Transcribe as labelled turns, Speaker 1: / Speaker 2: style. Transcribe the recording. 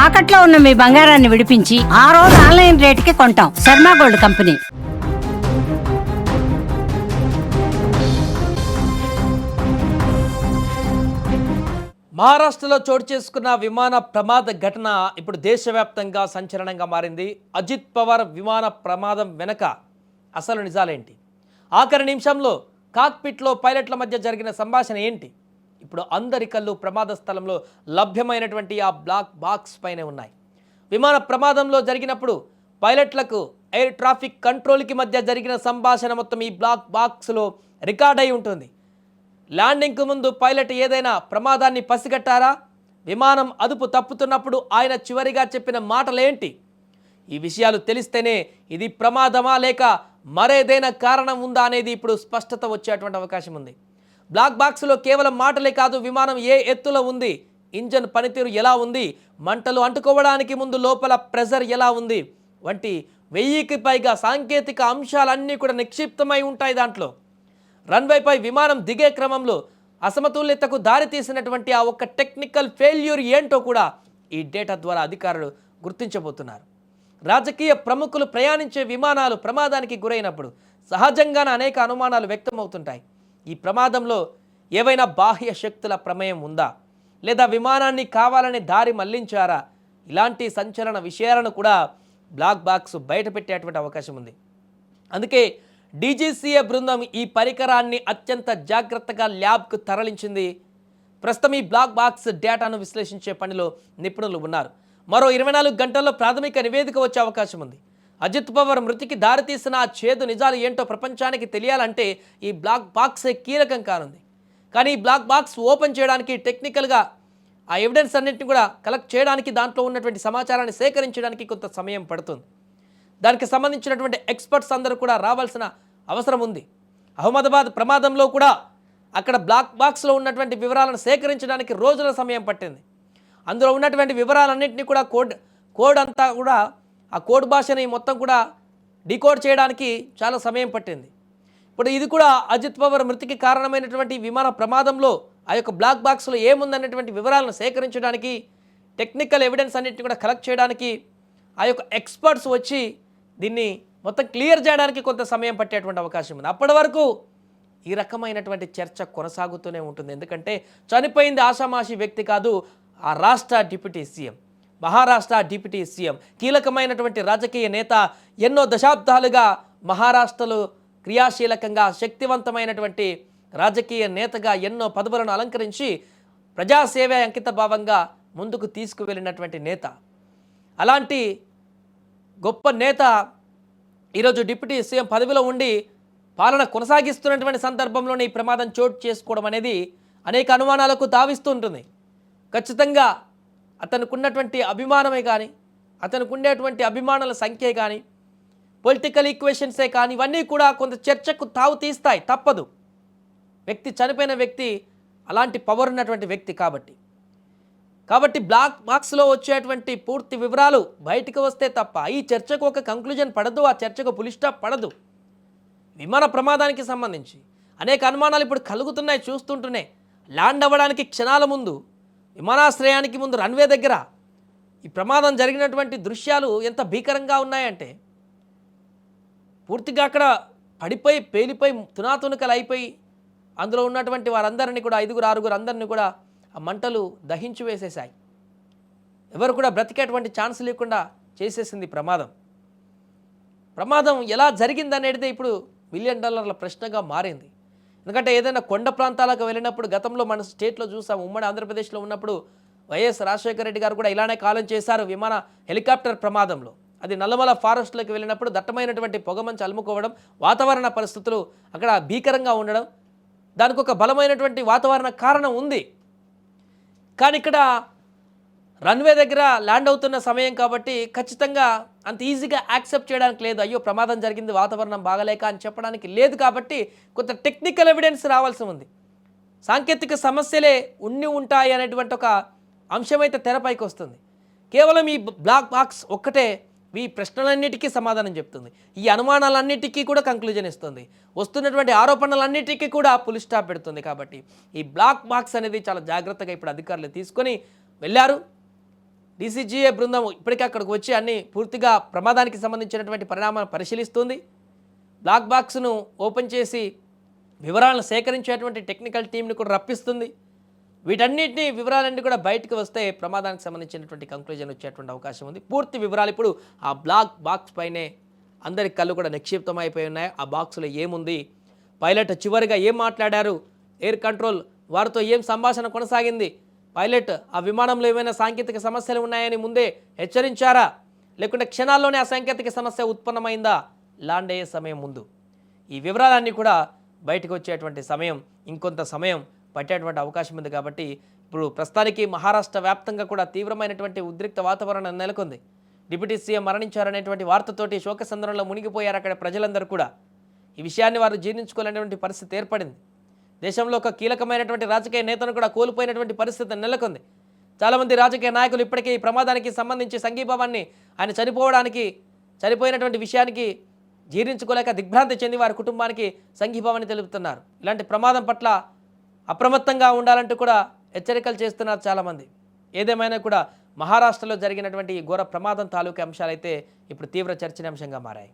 Speaker 1: తాకట్లో ఉన్న మీ బంగారాన్ని విడిపించి ఆ రోజు ఆన్లైన్ రేటుకి కొంటాం. Sharma gold company.
Speaker 2: మహారాష్ట్రలో చోటు చేసుకున్న విమాన ప్రమాద ఘటన ఇప్పుడు దేశవ్యాప్తంగా సంచలనంగా మారింది. అజిత్ పవార్ విమాన ప్రమాదం వెనక అసలు నిజాలేంటి? ఆఖరి నిమిషంలో కాక్పిట్లో పైలట్ల మధ్య జరిగిన సంభాషణ ఏంటి? ఇప్పుడు అందరి కళ్ళు ప్రమాద స్థలంలో లభ్యమైనటువంటి ఆ బ్లాక్ బాక్స్ పైనే ఉన్నాయి. విమాన ప్రమాదంలో జరిగినప్పుడు పైలట్లకు ఎయిర్ ట్రాఫిక్ కంట్రోల్కి మధ్య జరిగిన సంభాషణ మొత్తం ఈ బ్లాక్ బాక్స్లో రికార్డ్ అయి ఉంటుంది. ల్యాండింగ్కు ముందు పైలట్ ఏదైనా ప్రమాదాన్ని పసిగట్టారా? విమానం అదుపు తప్పుతున్నప్పుడు ఆయన చివరిగా చెప్పిన మాటలేంటి? ఈ విషయాలు తెలిస్తేనే ఇది ప్రమాదమా లేక మరేదైనా కారణం ఉందా అనేది ఇప్పుడు స్పష్టత వచ్చేటువంటి అవకాశం ఉంది. బ్లాక్ బాక్స్లో కేవలం మాటలే కాదు, విమానం ఏ ఎత్తులో ఉంది, ఇంజన్ పనితీరు ఎలా ఉంది, మంటలు అంటుకోవడానికి ముందు లోపల ప్రెజర్ ఎలా ఉంది వంటి 1000కి పైగా సాంకేతిక అంశాలన్నీ కూడా నిక్షిప్తమై ఉంటాయి దాంట్లో. రన్వేపై విమానం దిగే క్రమంలో అసమతుల్యతకు దారితీసినటువంటి ఆ ఒక్క టెక్నికల్ ఫెయిల్యూర్ ఏంటో కూడా ఈ డేటా ద్వారా అధికారులు గుర్తించబోతున్నారు. రాజకీయ ప్రముఖులు ప్రయాణించే విమానాలు ప్రమాదానికి గురైనప్పుడు సహజంగానే అనేక అనుమానాలు వ్యక్తమవుతుంటాయి. ఈ ప్రమాదంలో ఏవైనా బాహ్య శక్తుల ప్రమేయం ఉందా, లేదా విమానాన్ని కావాలని దారి మళ్లించారా? ఇలాంటి సంచలన విషయాలను కూడా బ్లాక్ బాక్స్ బయటపెట్టేటువంటి అవకాశం ఉంది. అందుకే డీజీసీఏ బృందం ఈ పరికరాన్ని అత్యంత జాగ్రత్తగా ల్యాబ్కు తరలించింది. ప్రస్తుతం ఈ బ్లాక్ బాక్స్ డేటాను విశ్లేషించే పనిలో నిపుణులు ఉన్నారు. మరో 24 గంటల్లో ప్రాథమిక నివేదిక వచ్చే అవకాశం ఉంది. అజిత్ పవార్ మృతికి దారితీసిన ఆ చేదు నిజాలు ఏంటో ప్రపంచానికి తెలియాలంటే ఈ బ్లాక్ బాక్సే కీలకం కానుంది. కానీ ఈ బ్లాక్ బాక్స్ ఓపెన్ చేయడానికి టెక్నికల్గా ఆ ఎవిడెన్స్ అన్నింటిని కూడా కలెక్ట్ చేయడానికి, దాంట్లో ఉన్నటువంటి సమాచారాన్ని సేకరించడానికి కొంత సమయం పడుతుంది. దానికి సంబంధించినటువంటి ఎక్స్పర్ట్స్ అందరూ కూడా రావాల్సిన అవసరం ఉంది. అహ్మదాబాద్ ప్రమాదంలో కూడా అక్కడ బ్లాక్ బాక్స్లో ఉన్నటువంటి వివరాలను సేకరించడానికి రోజుల సమయం పట్టింది. అందులో ఉన్నటువంటి వివరాలన్నింటినీ కూడా కోడ్ అంతా కూడా ఆ కోడ్ భాషని మొత్తం కూడా డీకోడ్ చేయడానికి చాలా సమయం పట్టింది. ఇప్పుడు ఇది కూడా అజిత్ పవార్ మృతికి కారణమైనటువంటి విమాన ప్రమాదంలో ఆ యొక్క బ్లాక్ బాక్స్లో ఏముందనేటువంటి వివరాలను సేకరించడానికి, టెక్నికల్ ఎవిడెన్స్ అన్నింటినీ కూడా కలెక్ట్ చేయడానికి ఆ యొక్క ఎక్స్పర్ట్స్ వచ్చి దీన్ని మొత్తం క్లియర్ చేయడానికి కొంత సమయం పట్టేటువంటి అవకాశం ఉంది. అప్పటి వరకు ఈ రకమైనటువంటి చర్చ కొనసాగుతూనే ఉంటుంది. ఎందుకంటే చనిపోయింది ఆషామాషి వ్యక్తి కాదు, ఆ రాష్ట్ర deputy CM, Maharashtra deputy CM, కీలకమైనటువంటి రాజకీయ నేత, ఎన్నో దశాబ్దాలుగా మహారాష్ట్రలో క్రియాశీలకంగా శక్తివంతమైనటువంటి రాజకీయ నేతగా ఎన్నో పదవులను అలంకరించి ప్రజాసేవ అంకిత భావంగా ముందుకు తీసుకువెళ్ళినటువంటి నేత. అలాంటి గొప్ప నేత ఈరోజు డిప్యూటీ సీఎం పదవిలో ఉండి పాలన కొనసాగిస్తున్నటువంటి సందర్భంలోనే ఈ ప్రమాదం చోటు చేసుకోవడం అనేది అనేక అనుమానాలకు తావిస్తూ ఉంటుంది. ఖచ్చితంగా అతనికి ఉన్నటువంటి అభిమానమే కానీ, అతనికి ఉండేటువంటి అభిమానుల సంఖ్య కానీ, పొలిటికల్ ఈక్వేషన్సే కానీ, ఇవన్నీ కూడా కొంత చర్చకు తావు తీస్తాయి. తప్పదు. వ్యక్తి చనిపోయిన వ్యక్తి అలాంటి పవర్ ఉన్నటువంటి వ్యక్తి కాబట్టి బ్లాక్ బాక్స్లో వచ్చేటువంటి పూర్తి వివరాలు బయటకు వస్తే తప్ప ఈ చర్చకు ఒక కంక్లూజన్ పడదు, ఆ చర్చకు ఫుల్ స్టాప్ పడదు. విమాన ప్రమాదానికి సంబంధించి అనేక అనుమానాలు ఇప్పుడు కలుగుతున్నాయి. చూస్తుంటూనే ల్యాండ్ అవ్వడానికి క్షణాల ముందు, విమానాశ్రయానికి ముందు రన్వే దగ్గర ఈ ప్రమాదం జరిగినటువంటి దృశ్యాలు ఎంత భీకరంగా ఉన్నాయంటే, పూర్తిగా అక్కడ పడిపోయి పేలిపోయి తునాతునకలు అయిపోయి అందులో ఉన్నటువంటి వారందరినీ కూడా 5-6 అందరినీ కూడా ఆ మంటలు దహించి వేసేశాయి. ఎవరు కూడా బ్రతికేటువంటి ఛాన్స్ లేకుండా చేసేసింది ప్రమాదం ఎలా జరిగిందనేది ఇప్పుడు $1 మిలియన్ ప్రశ్నగా మారింది. ఎందుకంటే ఏదైనా కొండ ప్రాంతాలకు వెళ్ళినప్పుడు గతంలో మన స్టేట్లో చూసాం, ఉమ్మడి ఆంధ్రప్రదేశ్లో ఉన్నప్పుడు వైఎస్ రాజశేఖర రెడ్డి గారు కూడా ఇలానే కాలం చేశారు. హెలికాప్టర్ ప్రమాదంలో అది నల్లమల ఫారెస్ట్లోకి వెళ్ళినప్పుడు దట్టమైనటువంటి పొగమంచు అలుముకోవడం, వాతావరణ పరిస్థితులు అక్కడ భీకరంగా ఉండడం, దానికి ఒక బలమైనటువంటి వాతావరణ కారణం ఉంది. కానీ ఇక్కడ రన్వే దగ్గర ల్యాండ్ అవుతున్న సమయం కాబట్టి ఖచ్చితంగా అంత ఈజీగా యాక్సెప్ట్ చేయడానికి లేదు. అయ్యో ప్రమాదం జరిగింది, వాతావరణం బాగలేక అని చెప్పడానికి లేదు. కాబట్టి కొంత టెక్నికల్ ఎవిడెన్స్ రావాల్సి ఉంది. సాంకేతిక సమస్యలే ఉంటాయి అనేటువంటి ఒక అంశమైతే తెరపైకి వస్తుంది. కేవలం ఈ బ్లాక్ బాక్స్ ఒక్కటే ఈ ప్రశ్నలన్నిటికీ సమాధానం చెప్తుంది. ఈ అనుమానాలన్నిటికీ కూడా కంక్లూజన్ ఇస్తుంది. వస్తున్నటువంటి ఆరోపణలన్నిటికీ కూడా ఫుల్ స్టాప్ పెడుతుంది. కాబట్టి ఈ బ్లాక్ బాక్స్ అనేది చాలా జాగ్రత్తగా ఇప్పుడు అధికారులు తీసుకొని వెళ్ళారు. డీసీజీఏ బృందం ఇప్పటికే అక్కడికి వచ్చి అన్ని పూర్తిగా ప్రమాదానికి సంబంధించినటువంటి పరిణామాలను పరిశీలిస్తుంది. బ్లాక్ బాక్స్ను ఓపెన్ చేసి వివరాలను సేకరించేటువంటి టెక్నికల్ టీంని కూడా రప్పిస్తుంది. వీటన్నిటిని వివరాలన్నీ కూడా బయటకు వస్తే ప్రమాదానికి సంబంధించినటువంటి కంక్లూజన్ వచ్చేటువంటి అవకాశం ఉంది. పూర్తి వివరాలు ఇప్పుడు ఆ బ్లాక్ బాక్స్ పైనే అందరి కళ్ళు కూడా నిక్షిప్తం అయిపోయి ఉన్నాయి. ఆ బాక్స్లో ఏముంది, పైలట్ చివరిగా ఏం మాట్లాడారు, ఎయిర్ కంట్రోల్ వారితో ఏం సంభాషణ కొనసాగింది, పైలట్ ఆ విమానంలో ఏమైనా సాంకేతిక సమస్యలు ఉన్నాయని ముందే హెచ్చరించారా, లేకుంటే క్షణాల్లోనే ఆ సాంకేతిక సమస్య ఉత్పన్నమైందా ల్యాండ్ అయ్యే సమయం ముందు, ఈ వివరాలన్నీ కూడా బయటకు వచ్చేటువంటి సమయం ఇంకొంత సమయం పట్టేటువంటి అవకాశం ఉంది. కాబట్టి ఇప్పుడు ప్రస్తుతానికి మహారాష్ట్ర వ్యాప్తంగా కూడా తీవ్రమైనటువంటి ఉద్రిక్త వాతావరణం నెలకొంది. డిప్యూటీ సీఎం మరణించారనేటువంటి వార్తతోటి శోకసంద్రంలో మునిగిపోయారు అక్కడ ప్రజలందరూ కూడా. ఈ విషయాన్ని వారు జీర్ణించుకోలేనటువంటి పరిస్థితి ఏర్పడింది. దేశంలో ఒక కీలకమైనటువంటి రాజకీయ నేతను కూడా కోల్పోయినటువంటి పరిస్థితి నెలకొంది. చాలామంది రాజకీయ నాయకులు ఇప్పటికీ ఈ ప్రమాదానికి సంబంధించి సంఘీభావాన్ని, ఆయన చనిపోయినటువంటి విషయానికి జీర్ణించుకోలేక దిగ్భ్రాంతి చెంది వారి కుటుంబానికి సంఘీభావాన్ని తెలుపుతున్నారు. ఇలాంటి ప్రమాదం పట్ల అప్రమత్తంగా ఉండాలంటూ కూడా హెచ్చరికలు చేస్తున్నారు చాలామంది. ఏదేమైనా కూడా మహారాష్ట్రలో జరిగినటువంటి ఈ ఘోర ప్రమాదం తాలూకు అంశాలైతే ఇప్పుడు తీవ్ర చర్చనీయాంశంగా మారాయి.